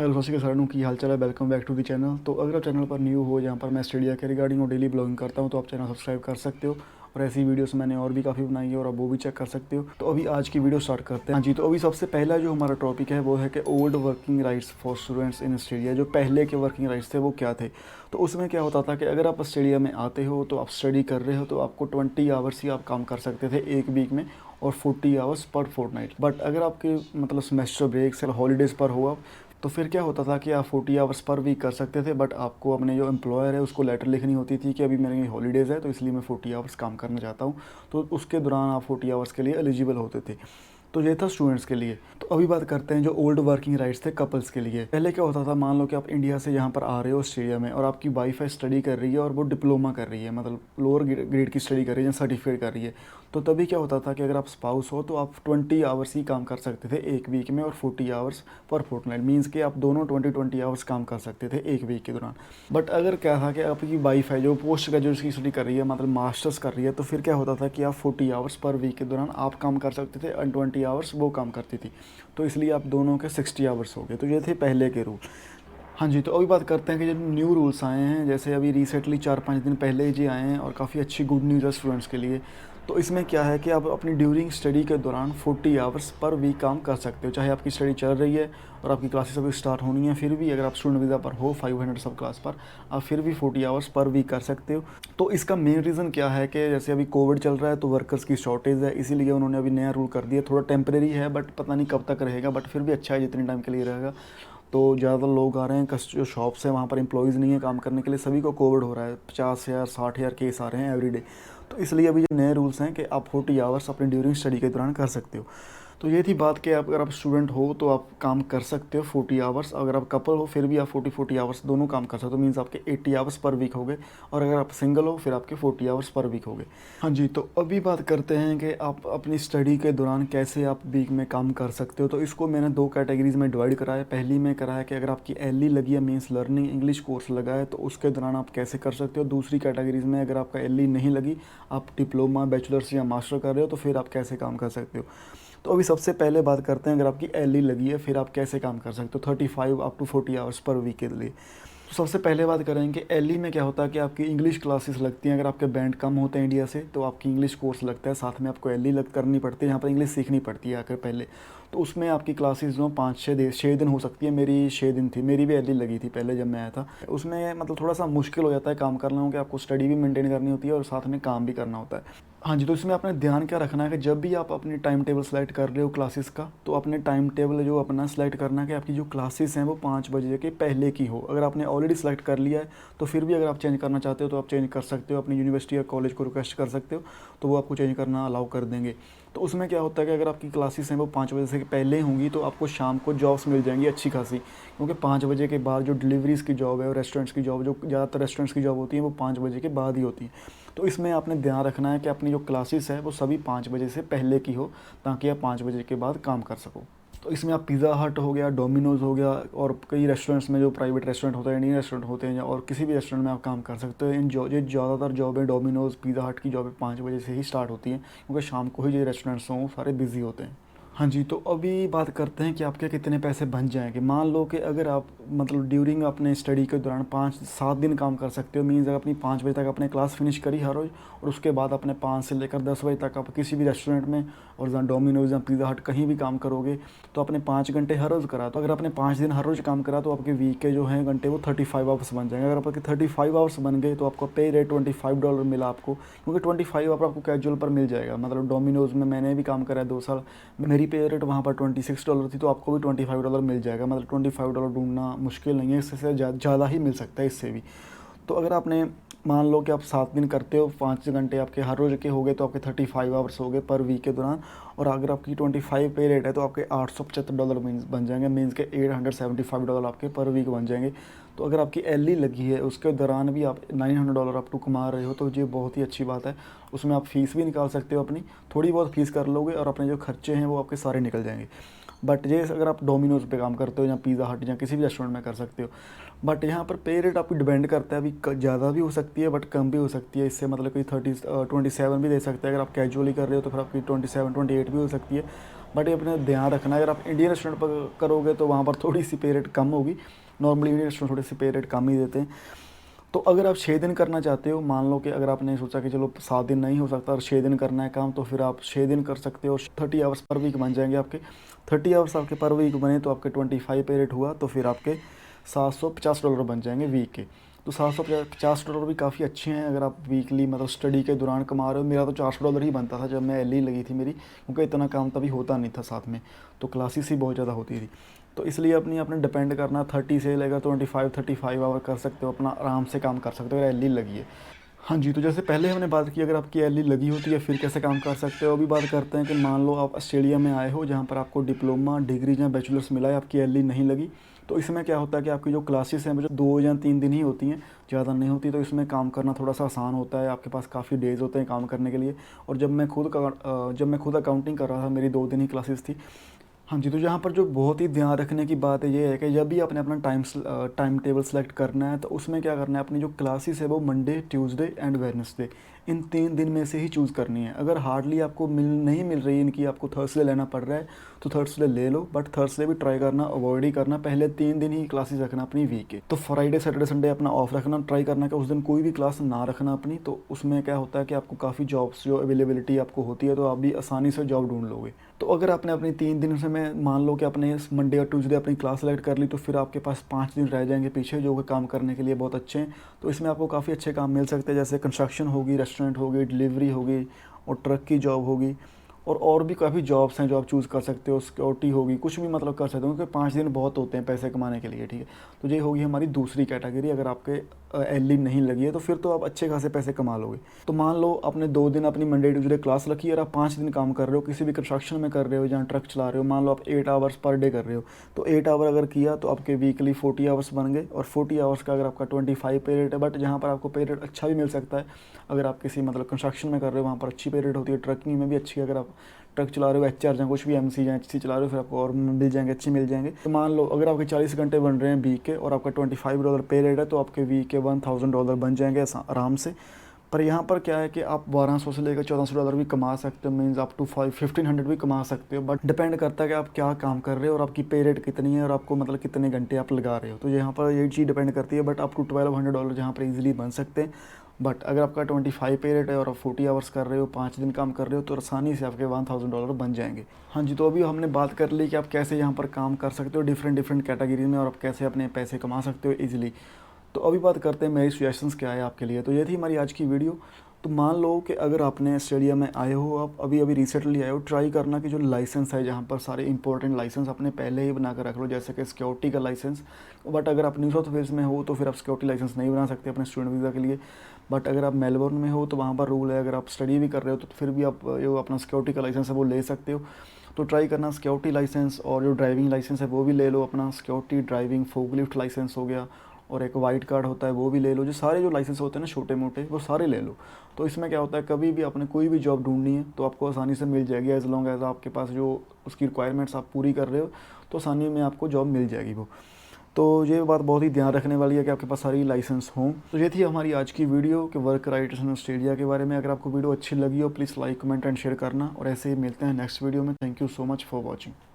Hello सत श्री सारों की हाल चाल है। Welcome back to the channel. तो अगर आप चैनल पर न्यू हो, जहाँ पर मैं स्टडी के रिगार्डिंग और डेली ब्लॉगिंग करता हूँ, तो आप चैनल सब्सक्राइब कर सकते हो। और ऐसी वीडियोस मैंने और भी काफ़ी बनाई है और आप वो भी चेक कर सकते हो। तो अभी आज की वीडियो स्टार्ट करते हैं। हाँ जी, तो अभी सबसे पहला जो हमारा टॉपिक है वो है कि old working rights for students in Australia. जो पहले के वर्किंग राइट्स थे वो क्या थे। तो उसमें क्या होता था कि अगर आप ऑस्ट्रेलिया में आते हो, तो आप स्टडी कर रहे हो, तो आपको 20 आवर्स ही आप काम कर सकते थे एक वीक में, और 40 आवर्स पर फोर्टनाइट। बट अगर आपके मतलब सेमेस्टर ब्रेक्स या हॉलीडेज़ पर हो आप, तो फिर क्या होता था कि आप 40 आवर्स पर वीक कर सकते थे। बट आपको अपने जो एम्प्लॉयर है उसको लेटर लिखनी होती थी कि अभी मेरी हॉलीडेज़ है, तो इसलिए मैं 40 आवर्स काम करना चाहता हूँ। तो उसके दौरान आप 40 आवर्स के लिए एलिजिबल होते थे। तो ये था स्टूडेंट्स के लिए। तो अभी बात करते हैं जो ओल्ड वर्किंग राइट्स थे कपल्स के लिए। पहले क्या होता था, मान लो कि आप इंडिया से यहाँ पर आ रहे हो ऑस्ट्रेलिया में, और आपकी वाइफ है स्टडी कर रही है, और वो डिप्लोमा कर रही है, मतलब लोअर ग्रेड की स्टडी कर रही है, सर्टिफिकेट कर रही है। तो तभी क्या होता था कि अगर आप स्पाउस हो, तो आप 20 आवर्स ही काम कर सकते थे एक वीक में, और 40 आवर्स पर फोर्टनाइट। मीन्स कि आप दोनों 20 आवर्स काम कर सकते थे एक वीक के दौरान। बट अगर क्या था कि आपकी वाइफ है जो पोस्ट ग्रेजुएट की स्टडी कर रही है, मतलब मास्टर्स कर रही है, तो फिर क्या होता था कि आप 40 आवर्स पर वीक के दौरान आप काम कर सकते थे, और 20 आवर्स वो काम करती थी। तो इसलिए आप दोनों के 60 आवर्स हो गए। तो ये थे पहले के रूल। हाँ जी, तो अभी बात करते हैं कि जो न्यू रूल्स आए हैं, जैसे अभी रिसेंटली 4-5 दिन पहले ही जी आए हैं, और काफ़ी अच्छी गुड न्यूज़ है स्टूडेंट्स के लिए। तो इसमें क्या है कि आप अपनी ड्यूरिंग स्टडी के दौरान 40 आवर्स पर वीक काम कर सकते हो। चाहे आपकी स्टडी चल रही है और आपकी क्लासेस अभी स्टार्ट होनी है, फिर भी अगर आप स्टूडेंट वीज़ा पर हो 500 सब क्लास पर, आप फिर भी 40 आवर्स पर वीक कर सकते हो। तो इसका मेन रीज़न क्या है कि जैसे अभी कोविड चल रहा है, तो वर्कर्स की शॉर्टेज है, इसीलिए उन्होंने अभी नया रूल कर दिया। थोड़ा टेम्परेरी है, बट पता नहीं कब तक रहेगा, बट फिर भी अच्छा है जितने टाइम के लिए रहेगा। तो ज़्यादातर लोग आ रहे हैं, जो शॉप्स हैं वहाँ पर एम्प्लॉयज़ नहीं है काम करने के लिए, सभी को कोविड हो रहा है। 50,000 60,000 केस आ रहे हैं एवरीडे। तो इसलिए अभी जो नए रूल्स हैं कि आप 40 आवर्स अपने ड्यूरिंग स्टडी के दौरान कर सकते हो। तो ये थी बात कि आप अगर आप स्टूडेंट हो तो आप काम कर सकते हो 40 आवर्स। अगर आप कपल हो फिर भी आप 40 आवर्स दोनों काम कर सकते हो। मीन्स आपके 80 आवर्स पर वीक हो गए। और अगर आप सिंगल हो फिर आपके 40 आवर्स पर वीक हो गए। हाँ जी, तो अभी बात करते हैं कि आप अपनी स्टडी के दौरान कैसे आप वीक में काम कर सकते हो। तो इसको मैंने 2 कैटेगरीज में डिवाइड करा है। पहली में करा है कि अगर आपकी एल लगी है, मीन्स लर्निंग इंग्लिश कोर्स लगा है, तो उसके दौरान आप कैसे कर सकते हो। दूसरी कैटेगरीज में अगर आपका एल नहीं लगी, आप डिप्लोमा बैचलर्स या मास्टर कर रहे हो, तो फिर आप कैसे काम कर सकते हो। तो अभी सबसे पहले बात करते हैं अगर आपकी एल लगी है फिर आप कैसे काम कर सकते हो 35 up to 40 hours per week के लिए। तो सबसे पहले बात करेंगे एल में क्या होता है कि आपकी इंग्लिश क्लासेस लगती हैं। अगर आपके बैंड कम होते हैं इंडिया से, तो आपकी इंग्लिश कोर्स लगता है, साथ में आपको एल लग करनी पड़ती है, यहाँ पर इंग्लिश सीखनी पड़ती है आकर पहले। तो उसमें आपकी क्लासेस जो 5-6 दिन हो सकती है। मेरी 6 दिन थी, मेरी भी एल लगी थी पहले जब मैं आया था। उसमें मतलब थोड़ा सा मुश्किल हो जाता है काम करना, क्योंकि आपको स्टडी भी मेंटेन करनी होती है और साथ में काम भी करना होता है। हाँ जी, तो इसमें आपने ध्यान क्या रखना है कि जब भी आप अपनी टाइम टेबल सेलेक्ट कर रहे हो क्लासेस का, तो अपने टाइम टेबल जो अपना सेलेक्ट करना है कि आपकी जो क्लासेस हैं वो 5 बजे के पहले की हो। अगर आपने ऑलरेडी सेलेक्ट कर लिया है, तो फिर भी अगर आप चेंज करना चाहते हो तो आप चेंज कर सकते हो। अपनी यूनिवर्सिटी या कॉलेज को रिक्वेस्ट कर सकते हो, तो वो आपको चेंज करना अलाउ कर देंगे। तो उसमें क्या होता है कि अगर आपकी क्लासेस हैं वो 5 बजे से पहले होंगी, तो आपको शाम को जॉब्स मिल जाएंगी अच्छी खासी। क्योंकि 5 बजे के बाद जो डिलीवरीज़ की जॉब है और रेस्टोरेंट्स की जॉब, जो ज़्यादातर रेस्टोरेंट्स की जॉब होती है, वो 5 बजे के बाद ही होती है। तो इसमें आपने ध्यान रखना है कि अपनी जो क्लासेस है वो सभी 5 बजे से पहले की हो, ताकि आप 5 बजे के बाद काम कर सको। तो इसमें आप पिज़्ज़ा हट हो गया, डोमिनोज़ हो गया, और कई रेस्टोरेंट्स में जो प्राइवेट रेस्टोरेंट होते हैं, इंडियन रेस्टोरेंट होते हैं, और किसी भी रेस्टोरेंट में आप काम कर सकते हो। इन ये ज़्यादातर जॉबें डोमिनोज़ पिज़्ज़ा हट की जॉबें 5 बजे से ही स्टार्ट होती हैं, क्योंकि शाम को ही जो रेस्टोरेंट्स हों सारे बिजी होते हैं। हाँ जी, तो अभी बात करते हैं कि आपके कितने पैसे बन जाएंगे। मान लो कि अगर आप मतलब ड्यूरिंग अपने स्टडी के दौरान 5-7 दिन काम कर सकते हो। मीन्स अगर अपनी 5 बजे तक अपने क्लास फिनिश करी हर रोज़, और उसके बाद अपने 5 से लेकर 10 बजे तक आप किसी भी रेस्टोरेंट में और जहाँ डोमिनोज़ या पिज़्ज़ा हट कहीं भी काम करोगे, तो अपने 5 घंटे हर रोज़ करा। तो अगर आपने 5 दिन हर रोज़ काम करा, तो आपके वीक के जो हैं घंटे वो 35 आवर्स बन जाएंगे। अगर आपके 35 आवर्स बन गए, तो आपको पे रेट $25 मिला आपको, क्योंकि 25 आवर आपको कैजुअल पर मिल जाएगा। मतलब डोमिनोज़ में मैंने भी काम करा है 2 साल, मेरी पे रेट वहाँ पर $26 थी, तो आपको भी $25 मिल जाएगा। मतलब $25 ढूंढना मुश्किल नहीं है, इससे ज़्यादा ही मिल सकता है, इससे भी। तो अगर आपने मान लो कि आप 7 दिन करते हो, 5 घंटे आपके हर रोज़ के हो गए, तो आपके 35 आवर्स हो गए पर वीक के दौरान। और अगर आपकी 25 पे रेट है, तो आपके $875 मीन्स बन जाएंगे। मीन्स के $875 आपके पर वीक बन जाएंगे। तो अगर आपकी एल लगी है, उसके दौरान भी आप $900 आप टू कमा रहे हो, तो ये बहुत ही अच्छी बात है। उसमें आप फ़ीस भी निकाल सकते हो अपनी, थोड़ी बहुत फ़ीस कर लोगे, और अपने जो खर्चे हैं वो आपके सारे निकल जाएंगे। बट ये अगर आप डोमिनोज़ पे काम करते हो या पिज़्ज़ा हट या किसी भी रेस्टोरेंट में कर सकते हो। बट यहाँ पर पे रेट आपकी डिपेंड करता है, अभी ज़्यादा भी हो सकती है बट कम भी हो सकती है। इससे मतलब कोई 27 भी दे सकता है। अगर आप कैजुअली कर रहे हो तो फिर आपकी 27-28 भी हो सकती है। बट ये अपने ध्यान रखना है, अगर आप इंडियन रेस्टोरेंट पर करोगे तो वहाँ पर थोड़ी सी पे रेट कम होगी। नॉर्मली इंडियन रेस्टोरेंट थोड़ी सी पे रेट कम ही देते हैं। तो अगर आप 6 दिन करना चाहते हो, मान लो कि अगर आपने सोचा कि चलो 7 दिन नहीं हो सकता और 6 दिन करना है काम, तो फिर आप 6 दिन कर सकते हो। 30 आवर्स पर वीक बन जाएंगे आपके। 30 आवर्स आपके पर वीक बने तो आपके 25 पे रेट हुआ, तो फिर आपके $750 बन जाएंगे वीक के। तो $750 भी काफ़ी अच्छे हैं अगर आप वीकली मतलब स्टडी के दौरान कमा रहे हो। मेरा तो $400 ही बनता था जब मैं एल लगी थी मेरी, क्योंकि इतना काम तभी होता नहीं था साथ में, तो क्लासेस ही बहुत ज़्यादा होती थी। तो इसलिए अपनी अपने डिपेंड करना, 30 से लेकर 35 आवर कर सकते हो, अपना आराम से काम कर सकते हो अगर एल लगी है। हाँ जी, तो जैसे पहले हमने बात की अगर आपकी एल लगी होती है फिर कैसे काम कर सकते हो। अभी बात करते हैं कि मान लो आप ऑस्ट्रेलिया में आए हो जहाँ पर आपको डिप्लोमा डिग्री या बैचलर्स मिला है, आपकी एल नहीं लगी। तो इसमें क्या होता है कि आपकी जो क्लासेस हैं वो 2 या 3 दिन ही होती हैं, ज़्यादा नहीं होती। तो इसमें काम करना थोड़ा सा आसान होता है, आपके पास काफ़ी डेज़ होते हैं काम करने के लिए। और जब मैं खुद अकाउंटिंग कर रहा था, मेरी 2 दिन ही क्लासेस थी। हाँ जी, तो यहाँ पर जो बहुत ही ध्यान रखने की बात है ये है कि जब भी आपने अपना टाइम टेबल सेलेक्ट करना है तो उसमें क्या करना है, अपनी जो क्लासेस है वो मंडे, ट्यूसडे एंड वेडनेसडे, इन 3 दिन में से ही चूज़ करनी है। अगर हार्डली आपको नहीं मिल रही इनकी, आपको थर्सडे लेना पड़ रहा है तो थर्सडे ले लो, बट थर्सडे भी ट्राई करना अवॉइड ही करना। पहले 3 दिन ही क्लासेस रखना अपनी वीक के। तो फ्राइडे सैटरडे संडे अपना ऑफ रखना, ट्राई करना कि उस दिन कोई भी क्लास ना रखना अपनी। तो उसमें क्या होता है कि आपको काफ़ी जॉब्स जो अवेलेबिलिटी आपको होती है, तो आप भी आसानी से जॉब ढूंढ लोगे। तो अगर आपने अपनी 3 दिन से मैं मान लो कि आपने मंडे और ट्यूसडे अपनी क्लास सेलेक्ट कर ली, तो फिर आपके पास 5 दिन रह जाएंगे पीछे, जो कि काम करने के लिए बहुत अच्छे हैं। तो इसमें आपको काफ़ी अच्छे काम मिल सकते हैं, जैसे कंस्ट्रक्शन होगी, रेस्टोरेंट होगी, डिलीवरी होगी और ट्रक की जॉब होगी। और भी काफ़ी जॉब्स हैं जो आप चूज़ कर सकते हो, सिक्योरिटी होगी, कुछ भी मतलब कर सकते हो, क्योंकि 5 दिन बहुत होते हैं पैसे कमाने के लिए, ठीक है। तो ये होगी हमारी दूसरी कैटेगरी। अगर आपके एल नहीं लगी है तो फिर तो आप अच्छे खासे पैसे कमा लोगे। तो मान लो आपने 2 दिन अपनी मंडे ट्यूसडे क्लास रखी है और आप 5 दिन काम कर रहे हो, किसी भी कंस्ट्रक्शन में कर रहे हो, जहाँ ट्रक चला रहे हो, मान लो आप 8 आवर्स पर डे कर रहे हो, तो 8 आवर अगर किया तो आपके वीकली 40 आवर्स बन गए। और 40 आवर्स का अगर आपका 25 पे रेट है, बट जहाँ पर आपको पे रेट अच्छा भी मिल सकता है, अगर आप किसी मतलब कंस्ट्रक्शन में कर रहे हो वहाँ पर अच्छी पे रेट होती है, ट्रकिंग में भी अच्छी है। अगर आप ट्रक चला रहे हो, एचआर या कुछ भी एमसी या एचसी चला रहे हो, फिर आपको और मिल जाएंगे, अच्छे मिल जाएंगे। तो मान लो अगर आपके 40 घंटे बन रहे हैं वीक के और आपका $25 पे रेट है, तो आपके वीक के $1000 बन जाएंगे आराम से। पर यहाँ पर क्या है कि आप 1200 से लेकर $1400 भी कमा सकते हो, मीन्स आप टू 1500 भी कमा सकते हो। बट डिपेंड करता है कि आप क्या काम कर रहे हो और आपकी पे रेट कितनी है और आपको मतलब कितने घंटे आप लगा रहे हो। तो यहाँ पर ये चीज़ डिपेंड करती है। बट आप टू $1200 यहाँ पर ईजिली बन सकते हैं। बट अगर आपका 25 पे रेट है और आप 40 आवर्स कर रहे हो, 5 दिन काम कर रहे हो, तो आसानी से आपके $1000 बन जाएंगे। हाँ जी, तो अभी हमने बात कर ली कि आप कैसे यहाँ पर काम कर सकते हो डिफरेंट कैटेगरी में, और आप कैसे अपने पैसे कमा सकते हो ईजिली। तो अभी बात करते हैं मेरी सजेशंस क्या है आपके लिए। तो ये थी हमारी आज की वीडियो। तो मान लो कि अगर आपने ऑस्ट्रेलिया में आए हो, आप अभी रिसेंटली आए हो, ट्राई करना कि जो लाइसेंस है जहाँ पर सारे इंपॉर्टेंट लाइसेंस अपने पहले ही बना कर रख लो, जैसे कि सिक्योरिटी का लाइसेंस। बट अगर आप न्यू साउथ वेल्स में हो तो फिर आप सिक्योरिटी लाइसेंस नहीं बना सकते अपने स्टूडेंट वीज़ा के लिए। बट अगर आप मेलबर्न में हो तो वहाँ पर रूल है, अगर आप स्टडी भी कर रहे हो तो फिर भी आप जो अपना सिक्योरिटी का लाइसेंस है वो ले सकते हो। तो ट्राई करना सिक्योरिटी लाइसेंस, और जो ड्राइविंग लाइसेंस है वो भी ले लो अपना। सिक्योरिटी ड्राइविंग फोकलिफ्ट लाइसेंस हो गया, और एक वाइट कार्ड होता है वो भी ले लो। जो सारे जो लाइसेंस होते हैं ना छोटे मोटे, वो सारे ले लो। तो इसमें क्या होता है, कभी भी आपने कोई भी जॉब ढूंढनी है तो आपको आसानी से मिल जाएगी, एज लॉन्ग एज आपके पास जो उसकी रिक्वायरमेंट्स आप पूरी कर रहे हो, तो आसानी में आपको जॉब मिल जाएगी वो। तो ये बात बहुत ही ध्यान रखने वाली है कि आपके पास सारी लाइसेंस हों। तो ये थी हमारी आज की वीडियो कि वर्क राइट्स इन ऑस्ट्रेलिया के बारे में। अगर आपको वीडियो अच्छी लगी हो please like comment and share करना, और ऐसे ही मिलते हैं नेक्स्ट वीडियो में। Thank you so much for watching.